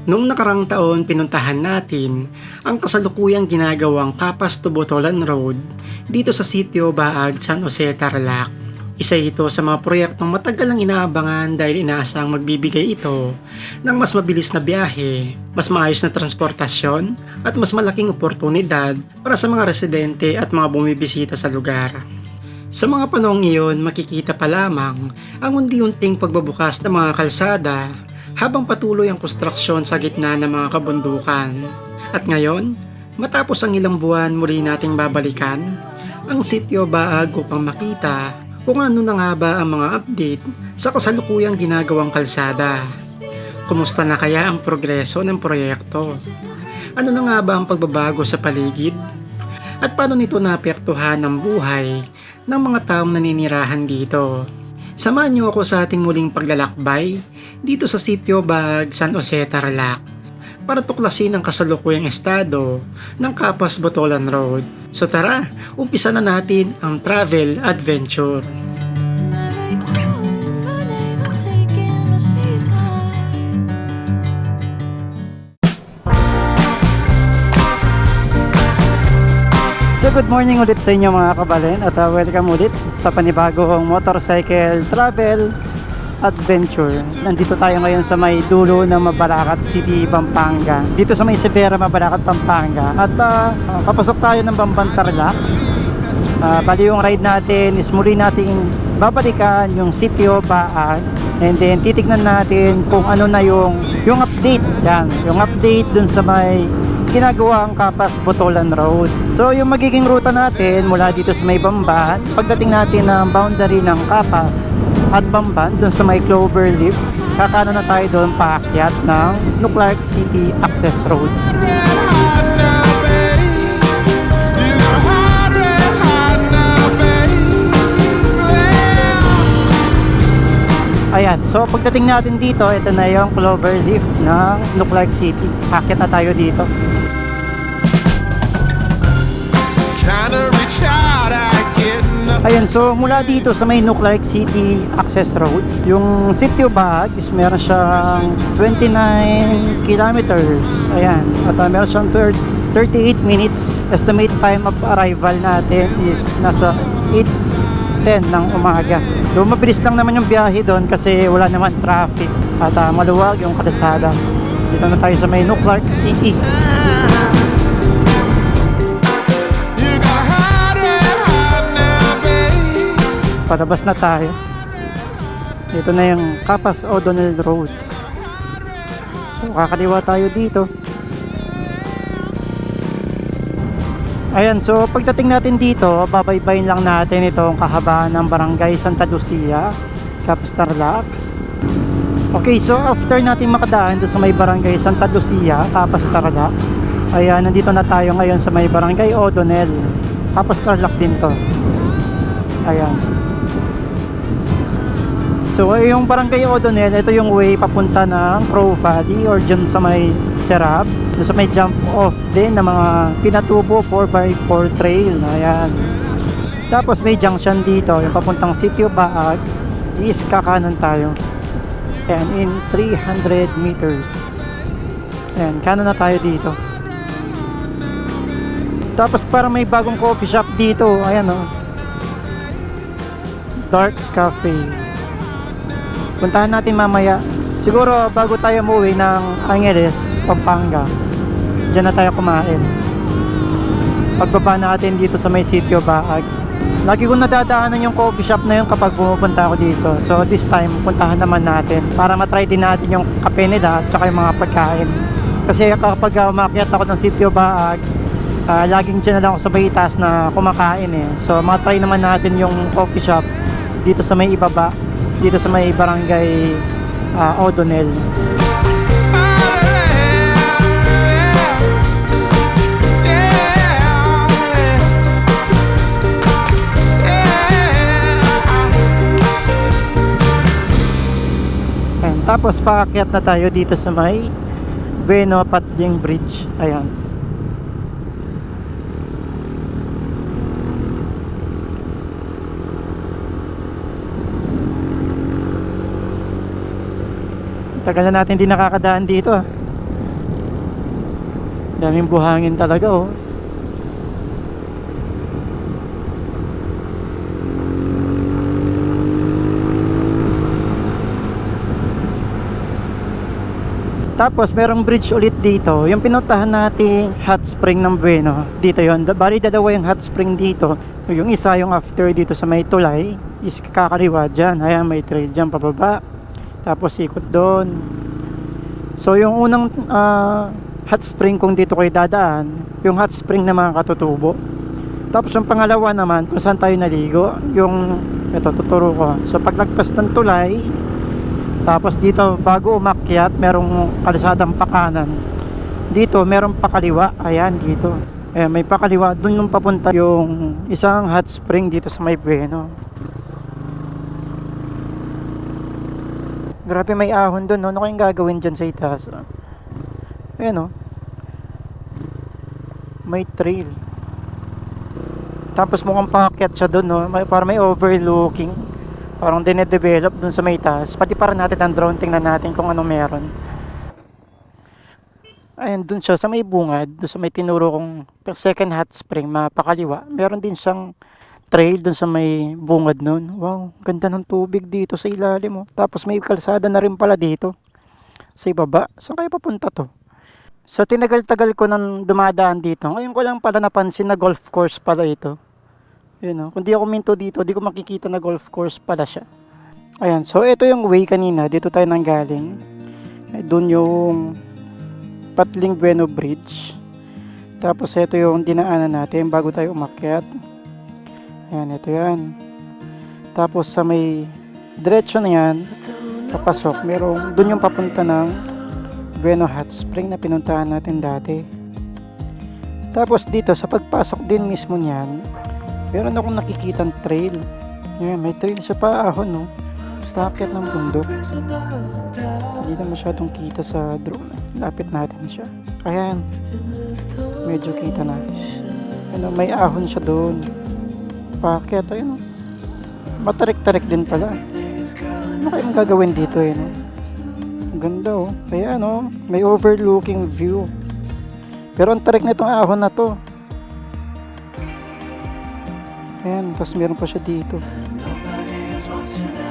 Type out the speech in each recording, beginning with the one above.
Noong nakarang taon, pinuntahan natin ang kasalukuyang ginagawang Capas to Botolan Road dito sa sitio Baag, San Jose, Tarlac. Isa ito sa mga proyektong matagal ang inaabangan dahil inaasang magbibigay ito ng mas mabilis na biyahe, mas maayos na transportasyon at mas malaking oportunidad para sa mga residente at mga bumibisita sa lugar. Sa mga panahong iyon, makikita pa lamang ang unti-unting pagbabukas ng mga kalsada habang patuloy ang konstruksyon sa gitna ng mga kabundukan. At ngayon, matapos ang ilang buwan, muli nating babalikan ang sitio Baag upang makita kung ano na nga ba ang mga update sa kasalukuyang ginagawang kalsada. Kumusta na kaya ang progreso ng proyekto? Ano na nga ba ang pagbabago sa paligid? At paano nito naapektuhan ang buhay ng mga taong naninirahan dito? Samahan niyo ako sa ating muling paglalakbay dito sa sitio Baag, San Jose, Tarlac para tuklasin ang kasalukuyang estado ng Capas Botolan Road. So tara, umpisa na natin ang travel adventure. So good morning ulit sa inyo mga kabalen at welcome ulit sa panibagong motorcycle travel adventure. Nandito tayo ngayon sa may dulo ng Mabalacat City, Pampanga. Dito sa may Severa, Mabalacat, Pampanga. At papasok tayo ng Bamban, Tarlac. Bali yung ride natin is muli nating babalikan yung sitio Baag. And then titignan natin kung ano na yung update. Yan, yung update dun sa may ginagawang Capas Botolan Road. So yung magiging ruta natin mula dito sa may Bamban, pagdating natin ng boundary ng Capas at Bamban, dun sa may Cloverleaf, kakanan na tayo doon paakyat ng Nuclark City Access Road. Ayan, so pagdating natin dito, ito na yung Cloverleaf ng Nuclark City. Akyat na tayo dito. Ayan, so mula dito sa may Nuclark City Access Road, yung sitio Baag is meron siyang 29 kilometers. Ayan, at meron siyang 38 minutes. Estimate time of arrival natin is nasa 8:10 ng umaga. So mabilis lang naman yung biyahe doon kasi wala naman traffic at maluwag yung kalsada. Dito na tayo sa may Nuclark City. Palabas na tayo. Ito na yung Capas O'Donnell Road. So kakaliwa tayo dito. Ayan, so pagdating natin dito, babaybayin lang natin itong kahabaan ng Barangay Santa Lucia, Capas, Tarlac. Okay, so after natin makadaan doon sa may Barangay Santa Lucia, Capas, Tarlac, ayan, nandito na tayo ngayon sa may Barangay O'Donnell, Capas, Tarlac din to. Ayan. So yung Barangay O'Donnell, ito yung way papunta ng Crow Valley or dyan sa may Serap, dyan sa may jump off din ng mga Pinatubo 4x4 trail. Ayan. Tapos may junction dito, yung papuntang sitio Baag, is kakanan tayo. Ayan, in 300 meters. Ayan, kanan na tayo dito. Tapos para may bagong coffee shop dito, ayan o, Dark Cafe. Puntahan natin mamaya. Siguro bago tayo umuwi ng Angeles, Pampanga, diyan na tayo kumain. Pagbaba natin dito sa may sitio Baag. Lagi ko nadadaanan yung coffee shop na yun kapag pumupunta ako dito. So this time, puntahan naman natin para matry din natin yung kape nila at saka yung mga pagkain. Kasi kapag umakyat ako ng sitio Baag, laging dyan na lang ako sa may itaas na kumakain eh. So matry naman natin yung coffee shop dito sa may ibaba, dito sa may Barangay O'Donnell. Ayan, tapos paakyat na tayo dito sa may Bueno Patling Bridge. Ayan. Tagal na natin di nakakadaan dito. Daming buhangin talaga oh. Tapos merong bridge ulit dito. Yung pinuntahan nating hot spring ng Bueno. Dito yon. Bali dalawa yung hot spring dito. Yung isa yung after dito sa may tulay is kakaliwa dyan. Ayan may trail dyan pababa. Tapos ikot doon. So yung unang hot spring kung dito kayo dadaan, yung hot spring na mga katutubo. Tapos yung pangalawa naman kung saan tayo naligo, yung ito tuturo ko. So paglagpas ng tulay, tapos dito bago umakyat merong kalsadang pakanan. Dito merong pakaliwa. Ayan dito. Ayan, may pakaliwa. Doon yung papunta yung isang hot spring dito sa may Bueno. Grabe may ahon doon. No? Ano kayong gagawin dyan sa itaas? Ayan o. May trail. Tapos mukhang paakyat siya doon. No? Para may overlooking. Parang dinedevelop dun sa may taas. Pati para natin ang drone, tingnan natin kung ano meron. Ayan, dun siya sa may bungad, dun sa may tinuro kong second hot spring, mapakaliwa. Meron din siyang trail dun sa may bungad nun. Wow, ganda ng tubig dito sa ilalim. Oh. Tapos may kalsada na rin pala dito. Sa ibaba. Saan kayo papunta to? So tinagal-tagal ko nang dumadaan dito. Ngayon ko lang pala napansin na golf course pala ito. Yun, kung di ako minto dito, di ko makikita na golf course pala siya. Ayan, so ito yung way kanina. Dito tayo nanggaling. Doon yung Patling Bueno Bridge. Tapos ito yung dinaanan natin bago tayo umakyat. Ayan, ito yan. Tapos sa may diretso na yan, papasok. Doon yung papunta ng Bueno Hot Spring na pinuntahan natin dati. Tapos dito, sa pagpasok din mismo niyan, meron akong nakikitang trail. Ayan, may trail sa paahon, no? Paakyat ng bundok. Hindi na masyadong kita sa drone. Lapit natin siya. Ayan. Medyo kita na. Ano, may ahon siya doon. Paakyat, ayun, no? Matarik-tarik din pala. Ano kayong gagawin dito, eh, no? Ang ganda, oh. Kaya, no? May overlooking view. Pero ang tarik na itong ahon na to. Ayan, tapos meron pa siya dito.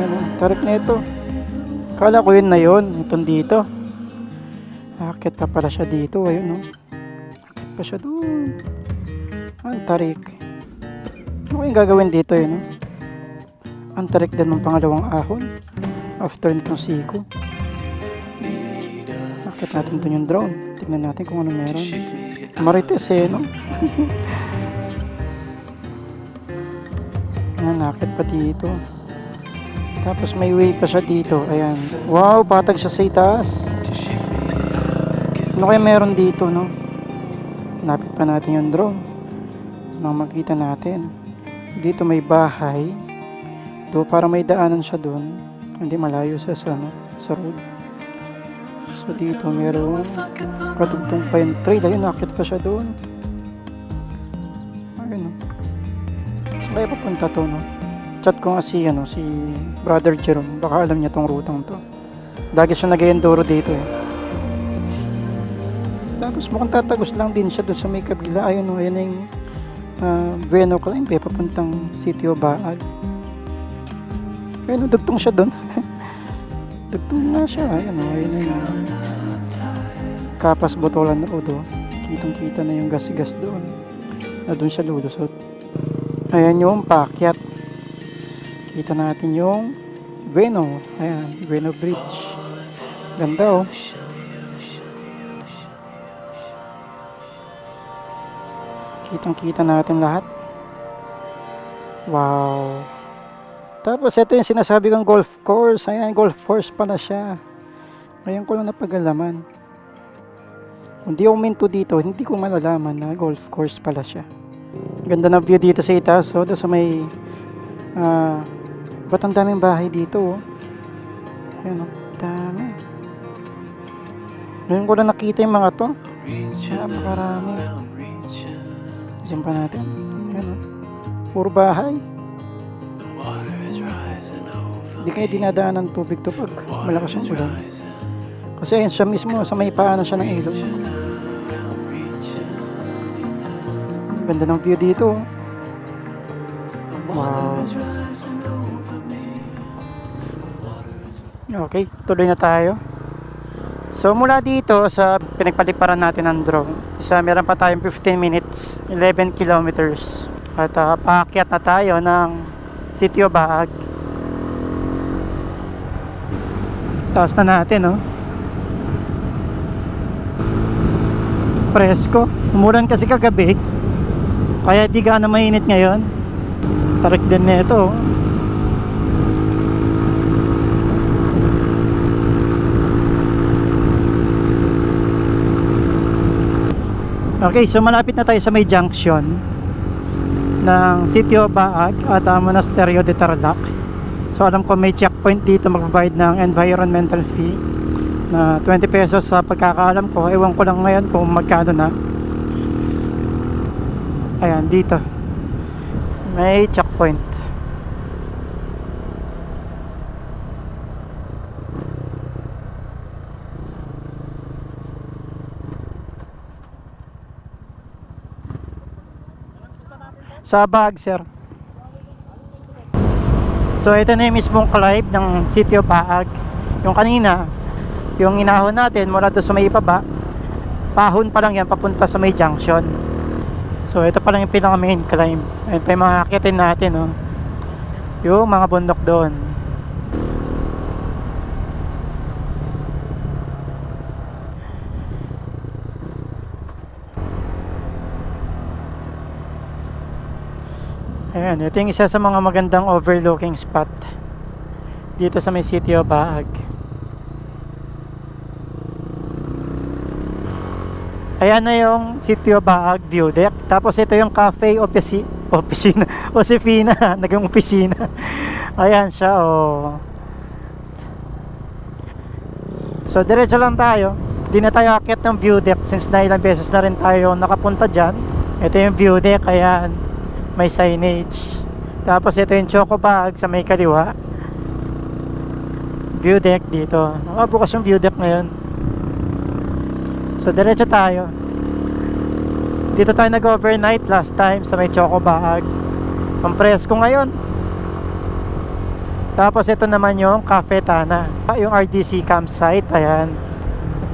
Ayan, tarik na ito. Kala ko yun na yun. Itong dito. Akit pa pala siya dito. Ayun, no? Akit pa siya doon. Ang tarik. Ano kayong gagawin dito, yun, no? Ang tarik din ng pangalawang ahon. After nitong siko. Akit natin doon yung drone. Tignan natin kung ano meron. Marites, eh, no? Nakit pa dito. Tapos may way pa siya dito. Ayan. Wow, patag siya sa itaas. Ano kaya meron dito, no? Napit pa natin yung drone nang makita natin. Dito may bahay. Do para may daanan siya doon. Hindi malayo sa road. So dito meron katugtong pa yung trail. Ayun, nakit pa siya doon. Ayun, no? Kaya papunta to, no? Chat ko nga si Brother Jerome. Baka alam niya tong rutang to. Lagi siya nag-enduro dito, eh. Tapos mukhang tatagos lang din siya doon sa may kabila. Ayun, no? Ayun na yung Bueno Climb, eh. Papuntang Sitio Baag. Ayun, no? Dugtong siya doon. Dugtong na siya. Ayun, no? Ayun na yung Kapas Botolan Road, oh. Kitang-kita na yung gas-gas doon. Na doon siya lulusot. Ayan yung paakyat. Kita natin yung Bueno. Ayan, Bueno Bridge. Ganda, oh. Kitang-kita natin lahat. Wow. Tapos ito yung sinasabi kong golf course. Ayan, golf course pala siya. Ngayon ko lang napag-alaman. Kung di ako minto dito, hindi ko malalaman na golf course pala siya. Ganda ng view dito sa itaas, oh. Doon sa may ba't ang daming bahay dito, oh. Ayan, oh. Dami. Ngayon ko na nakita yung mga to. Napakarami. Diyan pa natin. Ayan, oh. Puro bahay. Hindi kaya dinadaan ng tubig to pag malakas yung ulan. Kasi ayun siya mismo, sa may paanan siya ng ilog. Ganda ng view dito. Wow. Okay, tuloy na tayo. So mula dito sa pinagpaliparan natin ng drone, meron pa tayong 15 minutes, 11 kilometers. At paakyat na tayo ng Sitio Baag. Taas na natin, no? Presko. Umulan kasi kagabi, kaya di gaano mainit ngayon. Tarik din nito. Okay, so malapit na tayo sa may junction ng Sitio Baag at Monasterio de Tarlac. So alam ko may checkpoint dito, magbabayad ng environmental fee na 20 pesos sa pagkakaalam ko. Ewan ko lang ngayon kung magkano na. Ayan, dito may checkpoint. Sa Baag, sir. So ito na yung mismong climb ng Sitio Baag. Yung kanina, yung inahon natin mula doon sa may ibaba, pahon pa lang yan papunta sa may junction. So ito pa lang yung pinaka main climb. Ayun pa yung mga akitin natin, oh. Yung mga bundok doon. Ayan, ito yung isa sa mga magandang overlooking spot dito sa may Sitio Baag. Ayan na yung Sitio Baag view deck. Tapos ito yung cafe Osefina. Naging opisina. Ayan siya, oh. So diretso lang tayo. Di na tayo akit ng view deck since na ilang beses na rin tayo nakapunta dyan. Ito yung view deck, ayan. May signage. Tapos ito yung Choco Bag sa may kaliwa. View deck dito. Bukas yung view deck ngayon. So diretso tayo. Dito tayo nag-overnight last time sa may Choco Bag. Ang presko ngayon. Tapos ito naman yung Cafe Tana, yung RDC campsite. Ayan.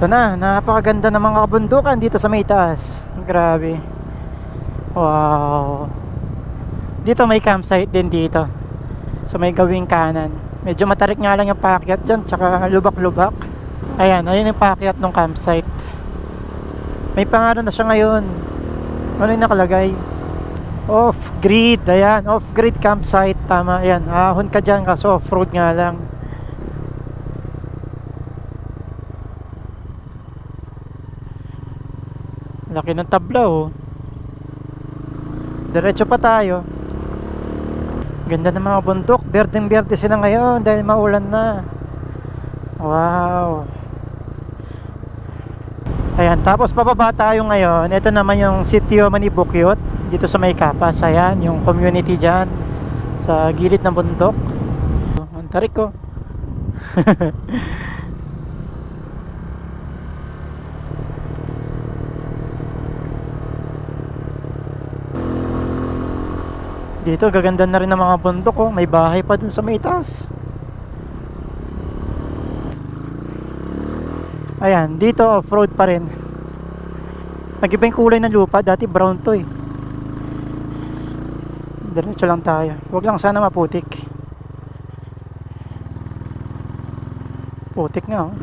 Ito na, napakaganda ng mga kabundukan dito sa may taas. Grabe. Wow. Dito may campsite din dito. So may gawing kanan. Medyo matarik nga lang yung paakyat dyan, tsaka lubak-lubak. Ayan, ayun yung paakyat ng campsite. May pangalan na siya ngayon. Ano yung nakalagay? Off-grid. Ayan, off-grid campsite. Tama, ayan. Ahon ka dyan kaso off-road nga lang. Laki ng tabla, oh. Diretso pa tayo. Ganda ng mga bundok. Berdeng-berde sila ngayon dahil maulan na. Wow. Ayan, tapos pababa tayo ngayon. Ito naman yung Sitio Manibukyot dito sa may Kapas. Ayan, yung community dyan sa gilid ng bundok. Ang tarik ko. Dito gaganda na rin ng mga bundok, oh. May bahay pa dun sa may taas. Ayan, dito off-road pa rin. Nag-iba yung kulay ng lupa. Dati brown to, eh. Diretso lang tayo. Huwag lang sana maputik. Putik nga, oh.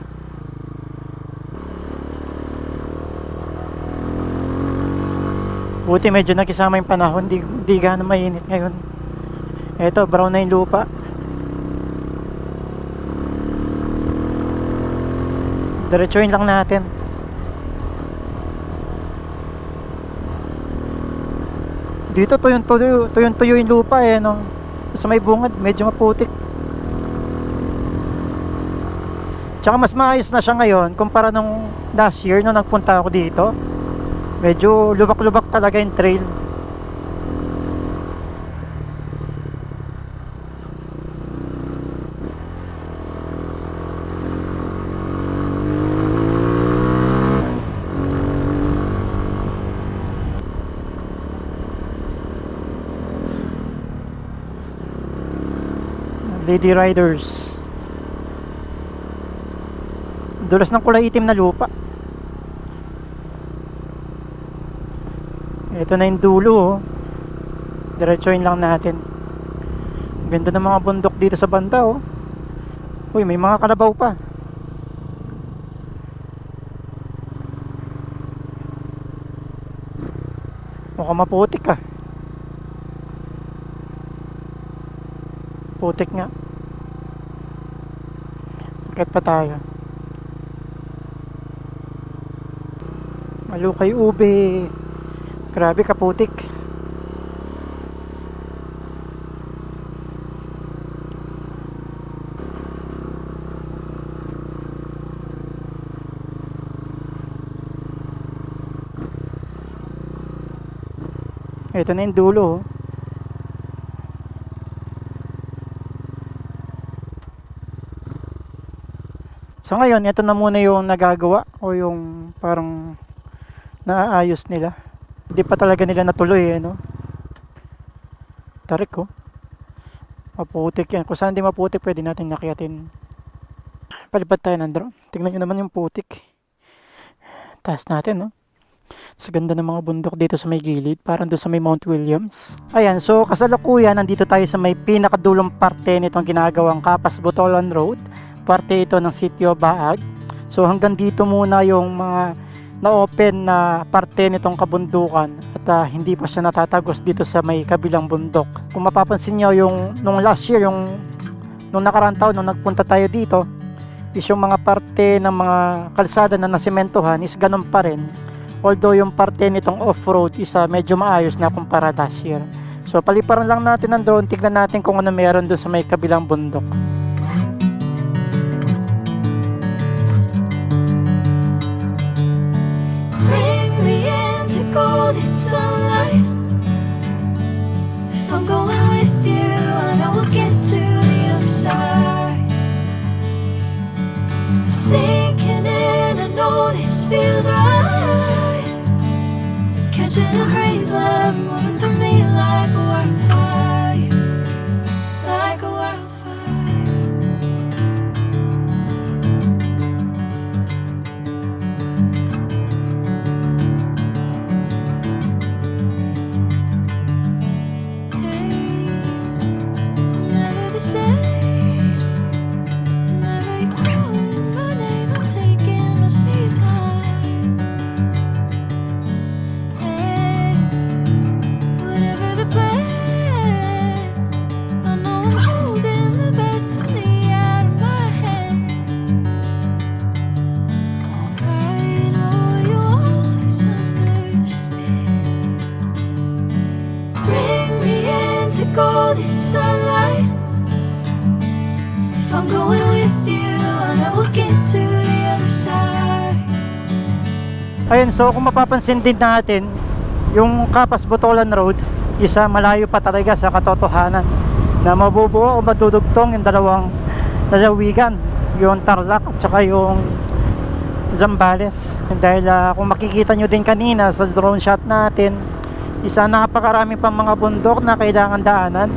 Buti medyo nakisama yung panahon. Di gaano mainit ngayon. Eto, brown na yung lupa. Diretsuin lang natin. Dito tuyong-tuyo yung lupa, eh, no? Sa may bungad medyo maputik. Tsaka mas maayos na siya ngayon kumpara nung last year nung nagpunta ako dito. Medyo lubak-lubak talaga yung trail. Lady Riders. Dulas ng kulay itim na lupa. Ito na yung dulo, oh. Diretsuhin lang natin. Ganda ng mga bundok dito sa banda, oh. Uy, may mga kalabaw pa. Mukhang maputik, ah. Putik nga. Agad pa tayo. Malukay ube. Grabe kaputik. Ito na yung dulo, oh. So ngayon, ito na muna yung nagagawa o yung parang naaayos nila. Hindi pa talaga nila natuloy, no? Tarik, oh. Maputik yan. Kung saan di maputik, pwede natin nakyatin. Palipad tayo ng drone. Tignan nyo naman yung putik. Taas natin, no? Sa ganda ng mga bundok dito sa may gilid, parang doon sa may Mount Williams. Ayan, so kasalukuyan, nandito tayo sa may pinakadulong parte nitong ginagawang Capas-Botolan Road. Parte ito ng Sitio Baag. So hanggang dito muna yung mga na-open na parte nitong kabundukan at hindi pa siya natatagos dito sa may kabilang bundok. Kung mapapansin nyo, yung nung last year, nung nakarang taon, nung nagpunta tayo dito, is yung mga parte ng mga kalsada na nasimentohan is ganun pa rin. Although yung parte nitong off-road is medyo maayos na kumpara last year. So paliparan lang natin ng drone, tignan natin kung ano meron doon sa may kabilang bundok. Golden sunlight. If I'm going with you, I know we'll get to the other side. Sinking in, I know this feels right. Catching a breeze, love moving through me like a wildfire, like a wildfire. Golden sunlight. If I'm going with you, I know we'll get to the other side. Ayun, so kung mapapansin din natin, yung Capas-Botolan Road, isa malayo pa talaga sa katotohanan na mabubuo o madudugtong yung dalawang lalawigan, yung Tarlac at saka yung Zambales. Dahil kung makikita nyo din kanina sa drone shot natin, isa napakarami pang mga bundok na kailangan daanan.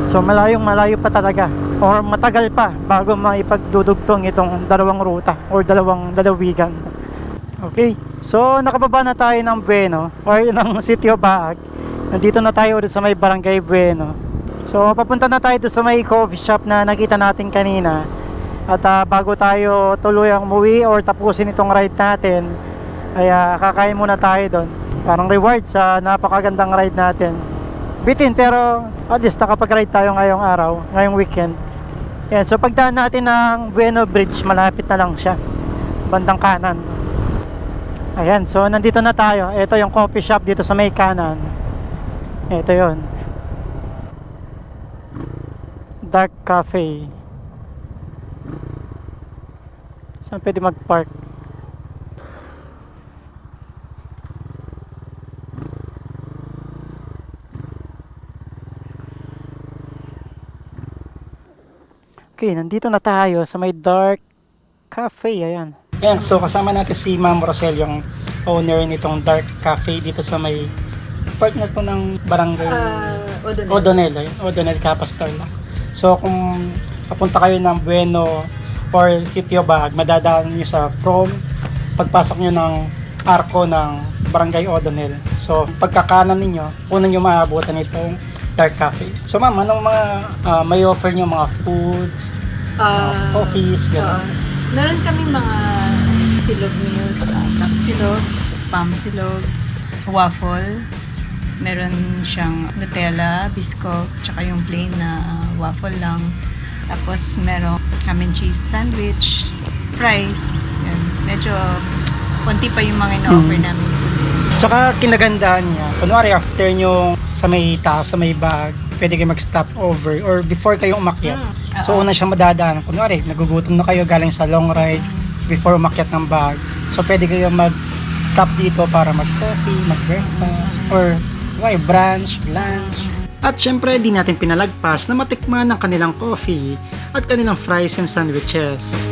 So malayo pa talaga or matagal pa bago maipagdudugtong itong dalawang ruta or dalawang lalawigan. Okay, so nakababa na tayo ng Bueno or ng Sitio Baag. Nandito na tayo ulit sa may Barangay Bueno. So papunta na tayo sa may coffee shop na nakita natin kanina. At bago tayo tuluyang umuwi or tapusin itong ride natin, ay kakain muna tayo doon. Parang reward sa napakagandang ride natin. Bitin pero at least nakapag-ride tayo ngayong araw, ngayong weekend. Yan, so pagdaan natin ng Bueno Bridge, malapit na lang siya. Bandang kanan. Ayan, so nandito na tayo. Ito yung coffee shop dito sa may kanan. Ito yon, Dark Cafe. Saan pwede mag-park? Okay, nandito na tayo sa may Dark Cafe. Ayan. Ayan, so kasama natin si Ma'am Rosel, yung owner nitong Dark Cafe dito sa may part na to ng barangay O'Donnell. O'Donnell Capas Tarlac. So kung papunta kayo ng Bueno or Sitio Baag, madadaan nyo sa prom pagpasok nyo ng arko ng Barangay O'Donnell. So pagkakanan ninyo, unang nyo maabutan itong Dark Cafe. So ma'am, anong mga may offer nyo, mga foods, coffees, gano'n? Meron kami mga silog meals, top silog, spam silog, waffle. Meron siyang Nutella, bisco, tsaka yung plain na waffle lang. Tapos meron ham and cheese sandwich, fries. Yan. Medyo konti pa yung mga ina-offer namin. Tsaka kinagandaan niya, kunwari after nyo sa may taas, sa may bag, pwede kayo mag-stop over or before kayo umakyat. So una siya madadaan. Kunwari, nagugutom na kayo galing sa long ride before umakyat ng bag. So pwede kayo mag-stop dito para mag-coffee, mag-breakfast, or brunch, lunch. At syempre, di natin pinalagpas na matikman ang kanilang coffee at kanilang fries and sandwiches.